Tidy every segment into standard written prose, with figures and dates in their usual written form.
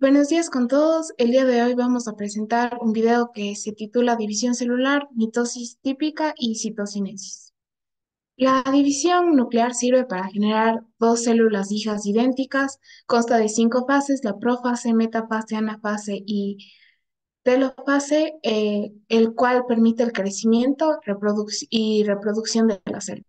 Buenos días con todos. El día de hoy vamos a presentar un video que se titula División celular, mitosis típica y citocinesis. La división nuclear sirve para generar dos células hijas idénticas. Consta de cinco fases: la profase, metafase, anafase y telofase, el cual permite el crecimiento y reproducción de la célula.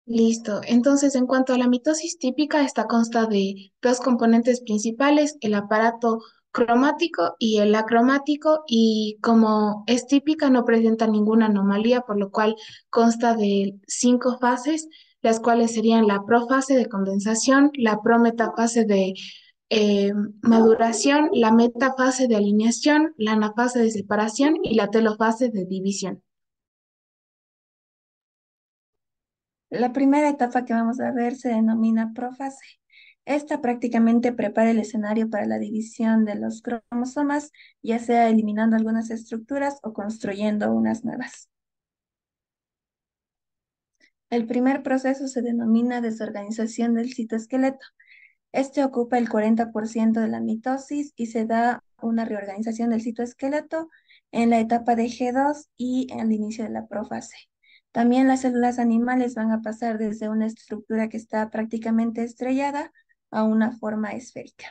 Listo. Entonces, en cuanto a la mitosis típica, esta consta de dos componentes principales: el aparato cromático y el acromático, y como es típica, no presenta ninguna anomalía, por lo cual consta de cinco fases, las cuales serían la profase de condensación, la prometafase de eh, maduración, la metafase de alineación, la anafase de separación y la telofase de división. La primera etapa que vamos a ver se denomina profase. Esta prácticamente prepara el escenario para la división de los cromosomas, ya sea eliminando algunas estructuras o construyendo unas nuevas. El primer proceso se denomina desorganización del citoesqueleto. Este ocupa el 40% de la mitosis y se da una reorganización del citoesqueleto en la etapa de G2 y al inicio de la profase. También las células animales van a pasar desde una estructura que está prácticamente estrellada a una forma esférica.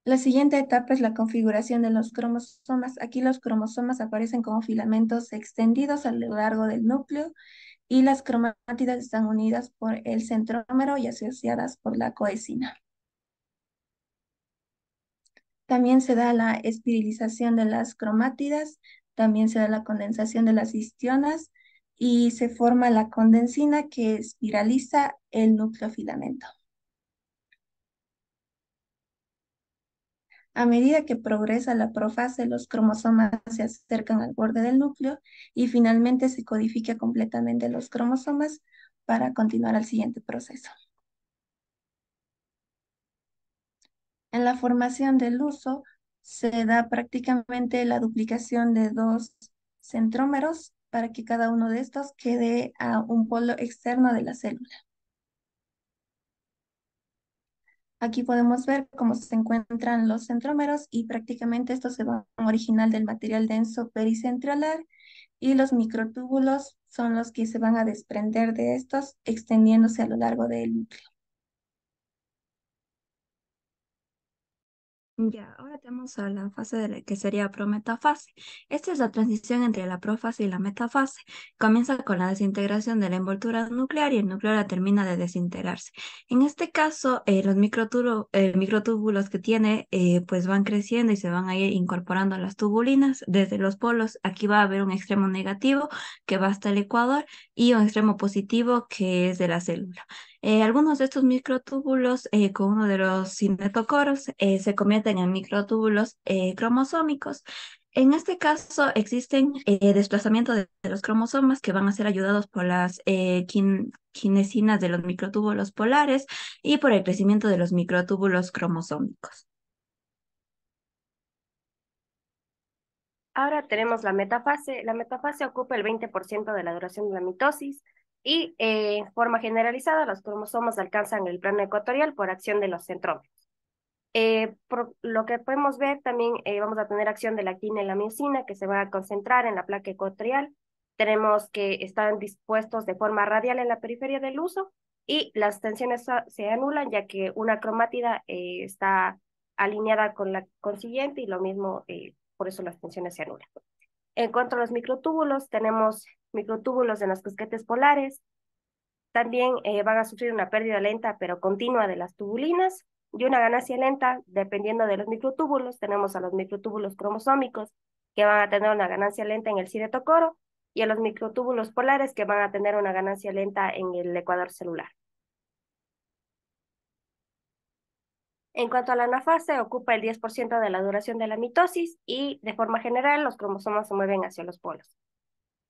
La siguiente etapa es la configuración de los cromosomas. Aquí los cromosomas aparecen como filamentos extendidos a lo largo del núcleo y las cromátidas están unidas por el centrómero y asociadas por la coesina. También se da la espiralización de las cromátidas, también se da la condensación de las histionas y se forma la condensina que espiraliza el núcleo filamento. A medida que progresa la profase, los cromosomas se acercan al borde del núcleo y finalmente se codifica completamente los cromosomas para continuar al siguiente proceso. En la formación del huso se da prácticamente la duplicación de dos centrómeros para que cada uno de estos quede a un polo externo de la célula. Aquí podemos ver cómo se encuentran los centrómeros y prácticamente estos se van original del material denso pericentriolar y los microtúbulos son los que se van a desprender de estos extendiéndose a lo largo del núcleo. Ya, ahora tenemos a la fase de que sería prometafase. Esta es la transición entre la profase y la metafase. Comienza con la desintegración de la envoltura nuclear y el núcleo la termina de desintegrarse. En este caso, los microtúbulos que tiene pues van creciendo y se van a ir incorporando a las tubulinas desde los polos. Aquí va a haber un extremo negativo que va hasta el ecuador y un extremo positivo que es de la célula. Algunos de estos microtúbulos con uno de los cinetocoros se convierten en microtúbulos cromosómicos. En este caso existen desplazamientos de los cromosomas que van a ser ayudados por las quinesinas de los microtúbulos polares y por el crecimiento de los microtúbulos cromosómicos. Ahora tenemos la metafase. La metafase ocupa el 20% de la duración de la mitosis y en forma generalizada los cromosomas alcanzan el plano ecuatorial por acción de los centrómeros. Por lo que podemos ver también vamos a tener acción de la actina y la miosina que se van a concentrar en la placa ecuatorial. Tenemos que están dispuestos de forma radial en la periferia del huso y las tensiones se anulan ya que una cromátida está alineada con la consiguiente y lo mismo, por eso las tensiones se anulan. En cuanto a los microtúbulos, tenemos microtúbulos en los casquetes polares. También van a sufrir una pérdida lenta pero continua de las tubulinas y una ganancia lenta dependiendo de los microtúbulos. Tenemos a los microtúbulos cromosómicos que van a tener una ganancia lenta en el ciretocoro y a los microtúbulos polares que van a tener una ganancia lenta en el ecuador celular. En cuanto a la anafase, ocupa el 10% de la duración de la mitosis y de forma general los cromosomas se mueven hacia los polos.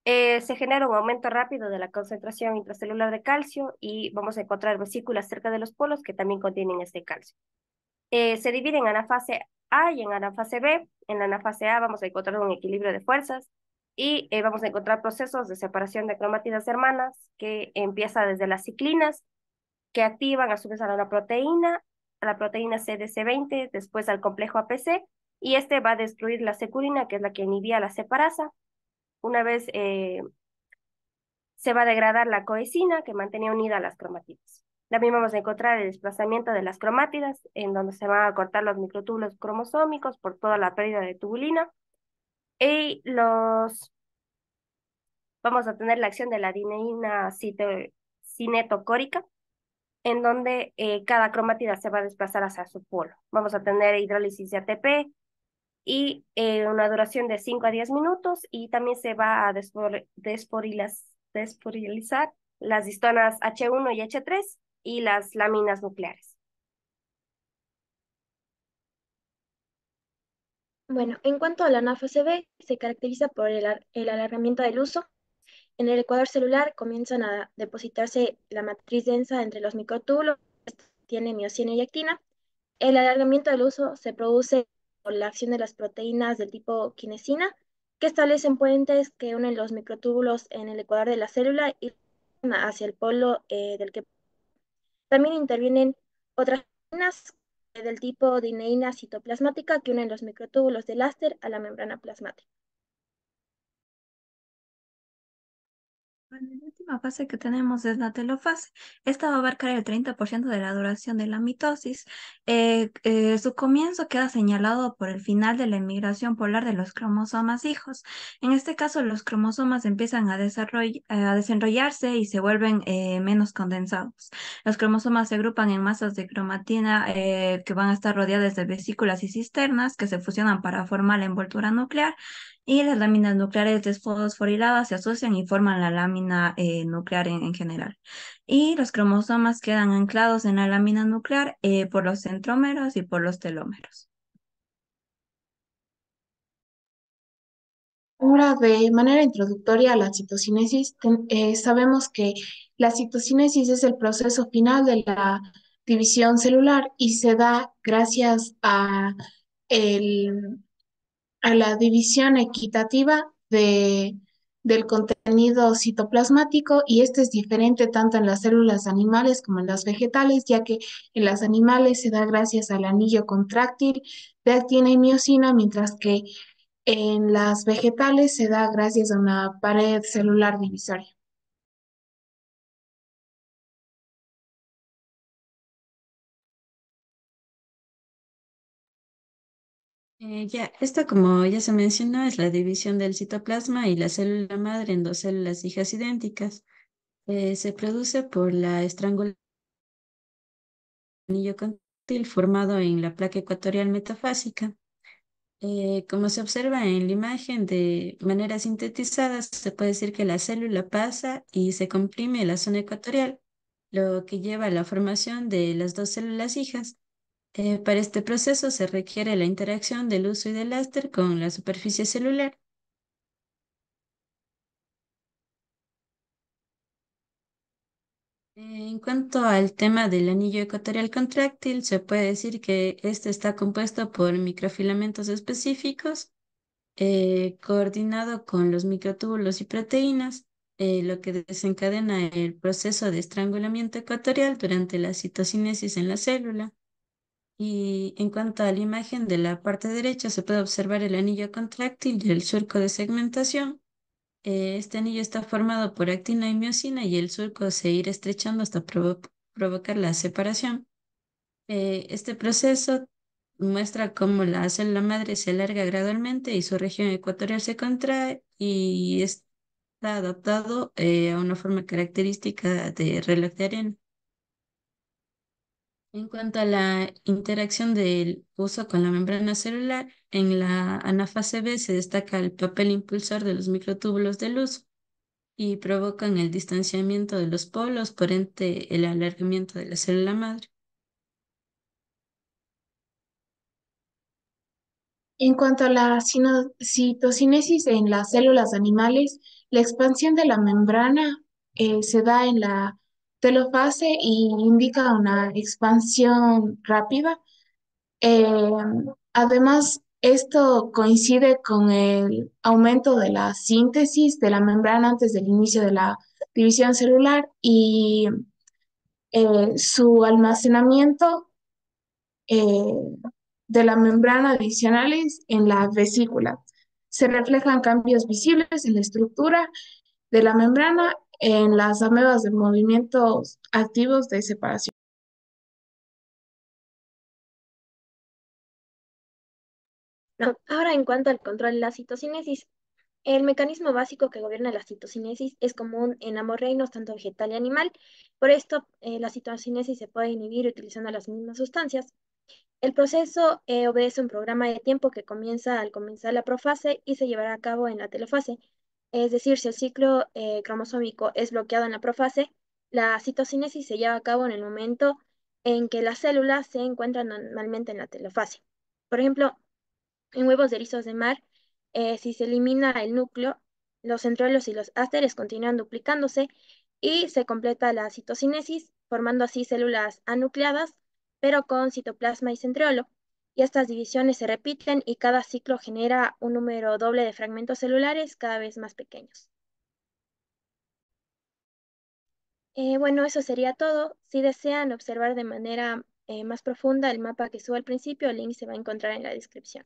Se genera un aumento rápido de la concentración intracelular de calcio y vamos a encontrar vesículas cerca de los polos que también contienen este calcio. Se divide en anafase A y en anafase B. En la anafase A vamos a encontrar un equilibrio de fuerzas y vamos a encontrar procesos de separación de cromátidas hermanas que empieza desde las ciclinas, que activan a su vez a la proteína CDC20, después al complejo APC, y este va a destruir la securina, que es la que inhibía la separasa. Una vez se va a degradar la coesina, que mantenía unida a las cromátidas. También vamos a encontrar el desplazamiento de las cromátidas, en donde se van a cortar los microtúbulos cromosómicos por toda la pérdida de tubulina. Y vamos a tener la acción de la adenina cinetocórica, en donde cada cromátida se va a desplazar hacia su polo. Vamos a tener hidrólisis de ATP y una duración de 5 a 10 minutos, y también se va a desforilizar las histonas H1 y H3 y las láminas nucleares. Bueno, en cuanto a la NAFACB, se caracteriza por el alargamiento del uso. En el ecuador celular comienzan a depositarse la matriz densa entre los microtúbulos, tiene miosina y actina. El alargamiento del uso se produce por la acción de las proteínas del tipo quinesina, que establecen puentes que unen los microtúbulos en el ecuador de la célula y hacia el polo del que también intervienen otras proteínas del tipo dineína citoplasmática que unen los microtúbulos del áster a la membrana plasmática. Bueno, la última fase que tenemos es la telofase. Esta va a abarcar el 30% de la duración de la mitosis. Su comienzo queda señalado por el final de la emigración polar de los cromosomas hijos. En este caso, los cromosomas empiezan a desenrollarse y se vuelven menos condensados. Los cromosomas se agrupan en masas de cromatina que van a estar rodeadas de vesículas y cisternas que se fusionan para formar la envoltura nuclear, y las láminas nucleares desfosforiladas se asocian y forman la lámina nuclear en general. Y los cromosomas quedan anclados en la lámina nuclear por los centrómeros y por los telómeros. Ahora, de manera introductoria a la citocinesis, sabemos que la citocinesis es el proceso final de la división celular y se da gracias el- a la división equitativa del contenido citoplasmático, y este es diferente tanto en las células animales como en las vegetales, ya que en las animales se da gracias al anillo contráctil de actina y miosina, mientras que en las vegetales se da gracias a una pared celular divisoria. Esta, como ya se mencionó, es la división del citoplasma y la célula madre en dos células hijas idénticas. Se produce por la estrangulación del anillo contráctil formado en la placa ecuatorial metafásica. Como se observa en la imagen de manera sintetizada, se puede decir que la célula pasa y se comprime la zona ecuatorial, lo que lleva a la formación de las dos células hijas. Para este proceso se requiere la interacción del uso y del áster con la superficie celular. En cuanto al tema del anillo ecuatorial contráctil, se puede decir que este está compuesto por microfilamentos específicos, coordinado con los microtúbulos y proteínas, lo que desencadena el proceso de estrangulamiento ecuatorial durante la citocinesis en la célula. Y en cuanto a la imagen de la parte derecha, se puede observar el anillo contráctil y el surco de segmentación. Este anillo está formado por actina y miosina y el surco se irá estrechando hasta provocar la separación. Este proceso muestra cómo la célula madre se alarga gradualmente y su región ecuatorial se contrae y está adaptado a una forma característica de reloj de arena. En cuanto a la interacción del uso con la membrana celular, en la anafase B se destaca el papel impulsor de los microtúbulos de luz y provocan el distanciamiento de los polos, por ende el alargamiento de la célula madre. En cuanto a la citocinesis en las células animales, la expansión de la membrana se da en la telofase y indica una expansión rápida. Eh, Además, Esto coincide con el aumento de la síntesis de la membrana antes del inicio de la división celular y su almacenamiento eh, de la membrana adicionales en la vesícula. Se reflejan cambios visibles en la estructura de la membrana en las amebas de movimientos activos de separación. No, ahora en cuanto al control de la citocinesis, el mecanismo básico que gobierna la citocinesis es común en ambos reinos, tanto vegetal y animal. Por esto, la citocinesis se puede inhibir utilizando las mismas sustancias. El proceso obedece un programa de tiempo que comienza al comenzar la profase y se llevará a cabo en la telofase. Es decir, si el ciclo cromosómico es bloqueado en la profase, la citocinesis se lleva a cabo en el momento en que las células se encuentran normalmente en la telofase. Por ejemplo, en huevos de erizos de mar, si se elimina el núcleo, los centriolos y los ásteres continúan duplicándose y se completa la citocinesis, formando así células anucleadas, pero con citoplasma y centriolo. Y estas divisiones se repiten y cada ciclo genera un número doble de fragmentos celulares cada vez más pequeños. Bueno, eso sería todo. Si desean observar de manera más profunda el mapa que subo al principio, el link se va a encontrar en la descripción.